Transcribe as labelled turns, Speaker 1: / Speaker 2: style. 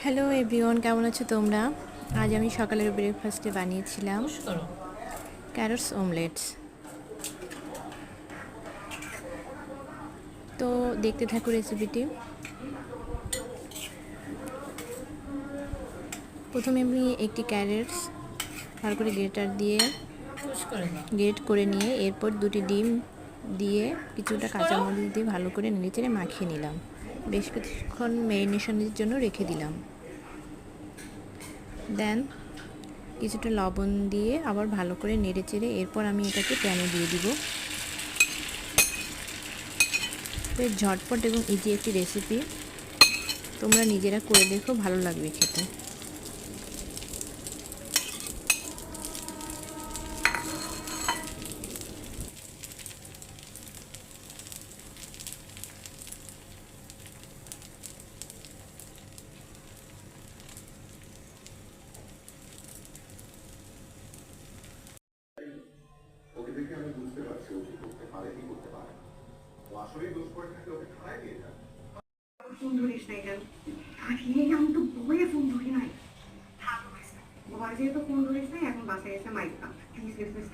Speaker 1: Hello everyone, কেমন আছো তোমরা? আজ আমি সকালের ব্রেকফাস্টে বানিয়েছিলাম ক্যারটস অমলেটস। তো দেখতে থাকো রেসিপিটি। প্রথমে আমি একটি ক্যারটস ভালো করে গ্রেটার দিয়ে গ্রেট করে নিয়ে এরপর দুটি ডিম দিয়ে কিছুটা কাঁচামরিচ দিয়ে ভালো করে নেড়েচেড়ে মাখিয়ে নিলাম। বেশ কিছুক্ষণ ম্যারিনেশনের জন্য রেখে দিলাম। দেন কিছুটা লবণ দিয়ে আবার ভালো করে নেড়েচেড়ে এরপর আমি এটাকে প্যানে দিয়ে দিব। বেশ ঝটপট এবং ইজি একটি রেসিপি, তোমরা নিজেরা করে দেখো, ভালো লাগবে খেতে।
Speaker 2: ওকে দেখে আমি বুঝতে পারছি ও কি করতে পারে কি করতে পারে। ও আসলেই দোষ করে থাকে, ওকে থানায় নিয়ে যান।
Speaker 3: ফোন ধরিস নাই কেন? আরে আমি তো বইয়ে ফোন ধরি নাই। ঘরে যেহেতু ফোন ধরিস নাই, এখন বাসায় এসে মাইক প্লিজ